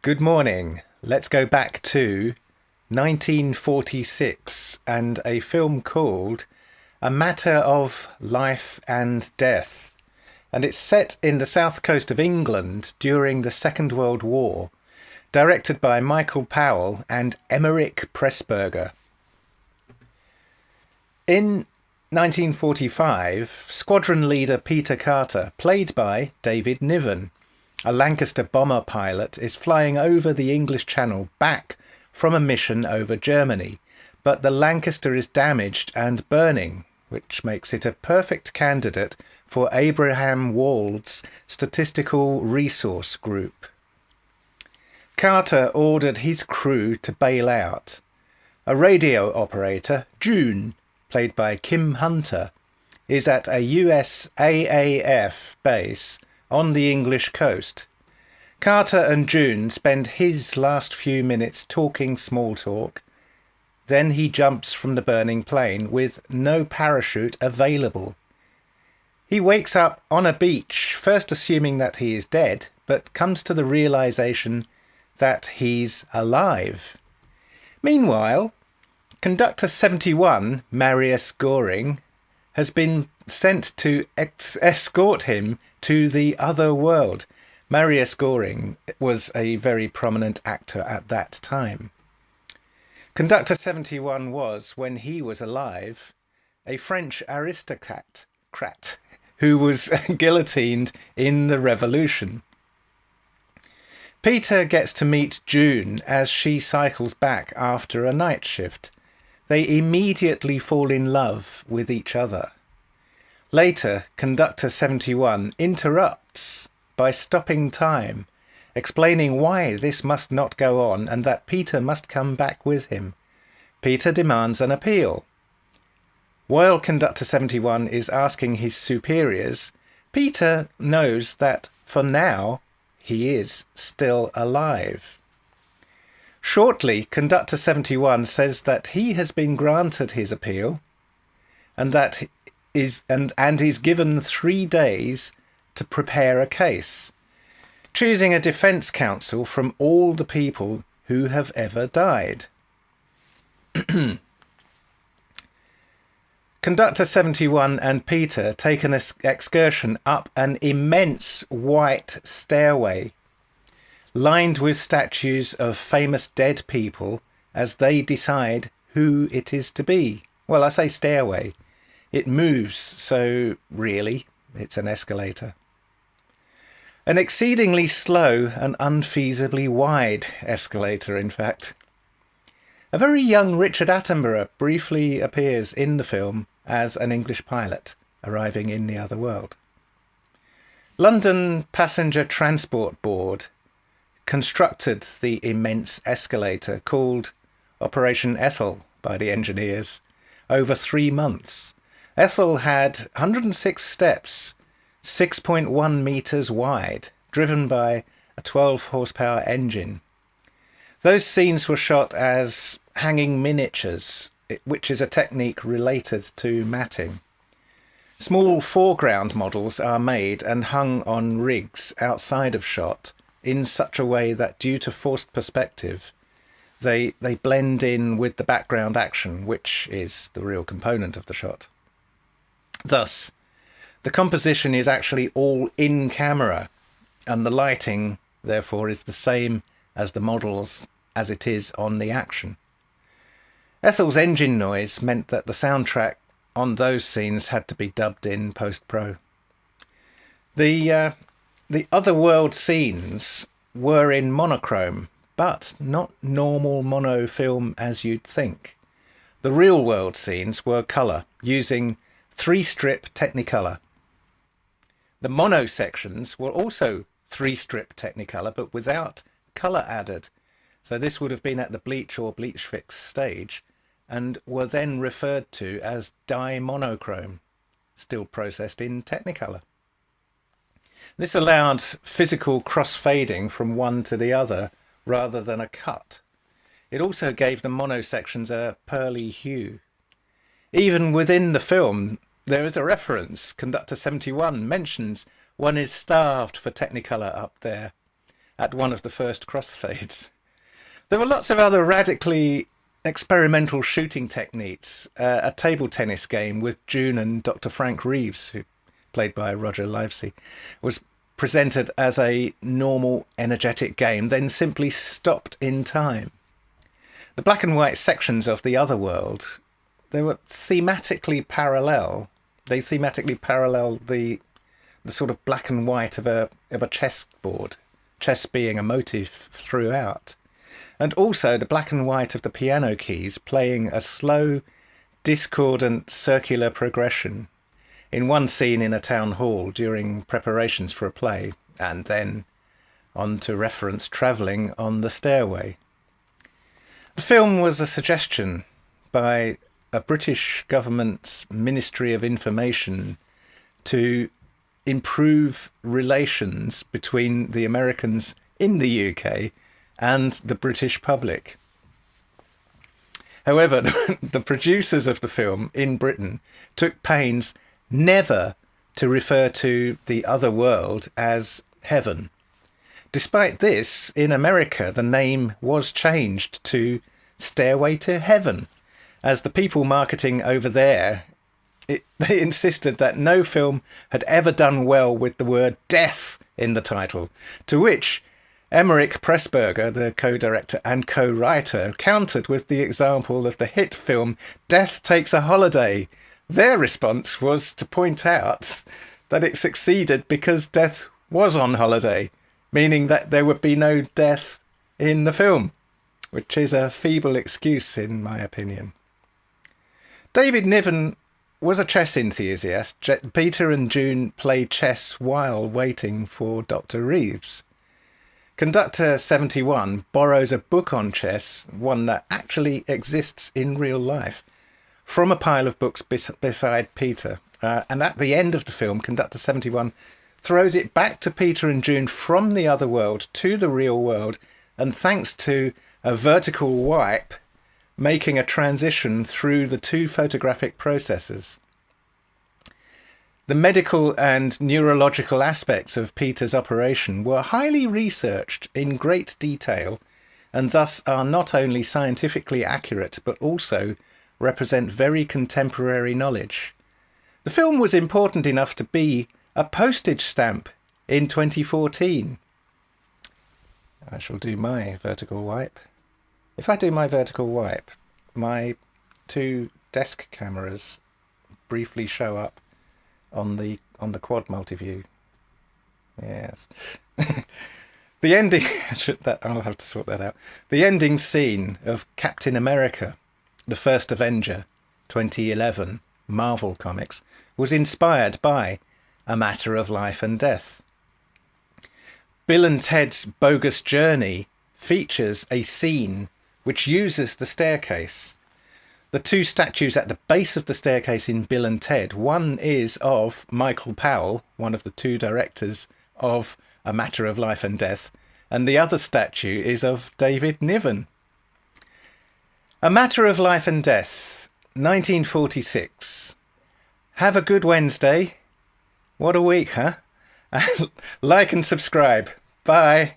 Good morning. Let's go back to 1946 and a film called A Matter of Life and Death. And it's set in the south coast of England during the Second World War, directed by Michael Powell and Emmerich Pressburger. In 1945, squadron leader Peter Carter, played by David Niven, a Lancaster bomber pilot, is flying over the English Channel back from a mission over Germany, but the Lancaster is damaged and burning, which makes it a perfect candidate for Abraham Wald's Statistical Resource Group. Carter ordered his crew to bail out. A radio operator, June, played by Kim Hunter, is at a US AAF base on the English coast. Carter and June spend his last few minutes talking small talk. Then he jumps from the burning plane with no parachute available. He wakes up on a beach, first assuming that he is dead, but comes to the realization that he's alive. Meanwhile, Conductor 71, Marius Goring, has been sent to escort him to the other world. Marius Goring was a very prominent actor at that time. Conductor 71 was, when he was alive, a French aristocrat who was guillotined in the Revolution. Peter gets to meet June as she cycles back after a night shift. They immediately fall in love with each other. Later, Conductor 71 interrupts by stopping time, explaining why this must not go on and that Peter must come back with him. Peter demands an appeal. While Conductor 71 is asking his superiors, Peter knows that, for now, he is still alive. Shortly, Conductor 71 says that he has been granted his appeal and is given 3 days to prepare a case, choosing a defence counsel from all the people who have ever died. Conductor 71 and Peter take an excursion up an immense white stairway, lined with statues of famous dead people as they decide who it is to be. Well, I say stairway. It moves, so really, it's an escalator. An exceedingly slow and unfeasibly wide escalator, in fact. A very young Richard Attenborough briefly appears in the film as an English pilot arriving in the other world. London Passenger Transport Board constructed the immense escalator, called Operation Ethel by the engineers, over 3 months. Ethel had 106 steps, 6.1 metres wide, driven by a 12 horsepower engine. Those scenes were shot as hanging miniatures, which is a technique related to matting. Small foreground models are made and hung on rigs outside of shot in such a way that, due to forced perspective, they blend in with the background action, which is the real component of the shot. Thus, the composition is actually all in camera, and the lighting, therefore, is the same as the models as it is on the action. Ethel's engine noise meant that the soundtrack on those scenes had to be dubbed in post-pro. The other world scenes were in monochrome, but not normal mono film as you'd think. The real world scenes were colour, using 3-strip Technicolor. The mono sections were also 3-strip Technicolor, but without colour added. So this would have been at the bleach or bleach fix stage, and were then referred to as dimonochrome, still processed in Technicolor. This allowed physical cross-fading from one to the other rather than a cut. It also gave the mono sections a pearly hue. Even within the film, there is a reference. Conductor 71 mentions one is starved for Technicolor up there. at one of the first crossfades. There were lots of other radically experimental shooting techniques. A table tennis game with June and Dr. Frank Reeves, who played by Roger Livesey, was presented as a normal, energetic game, then simply stopped in time. The black and white sections of the other world, they were thematically parallel. They thematically parallel the sort of black and white of a chessboard, chess being a motif throughout. And also the black and white of the piano keys playing a slow, discordant circular progression in one scene in a town hall during preparations for a play, and then on to reference travelling on the stairway. The film was a suggestion by a British government's Ministry of Information to improve relations between the Americans in the UK and the British public. However, the producers of the film in Britain took pains never to refer to the other world as heaven. Despite this, in America, the name was changed to Stairway to Heaven, as the people marketing over there, they insisted that no film had ever done well with the word death in the title, to which Emmerich Pressburger, the co-director and co-writer, countered with the example of the hit film Death Takes a Holiday. Their response was to point out that it succeeded because death was on holiday, meaning that there would be no death in the film, which is a feeble excuse in my opinion. David Niven was a chess enthusiast. Peter and June played chess while waiting for Dr. Reeves. Conductor 71 borrows a book on chess, one that actually exists in real life, from a pile of books beside Peter. And at the end of the film, Conductor 71 throws it back to Peter and June from the other world to the real world, and thanks to a vertical wipe, making a transition through the two photographic processes. The medical and neurological aspects of Peter's operation were highly researched in great detail, and thus are not only scientifically accurate, but also represent very contemporary knowledge. The film was important enough to be a postage stamp in 2014. I shall do my vertical wipe. If I do my vertical wipe, my two desk cameras briefly show up on the quad multi-view. Yes. The ending I'll have to sort that out. The ending scene of Captain America, the First Avenger, 2011, Marvel Comics, was inspired by A Matter of Life and Death. Bill and Ted's Bogus Journey features a scene which uses the staircase. The two statues at the base of the staircase in Bill and Ted, one is of Michael Powell, one of the two directors of A Matter of Life and Death, and the other statue is of David Niven. A Matter of Life and Death, 1946. Have a good Wednesday. What a week, huh? Like and subscribe. Bye.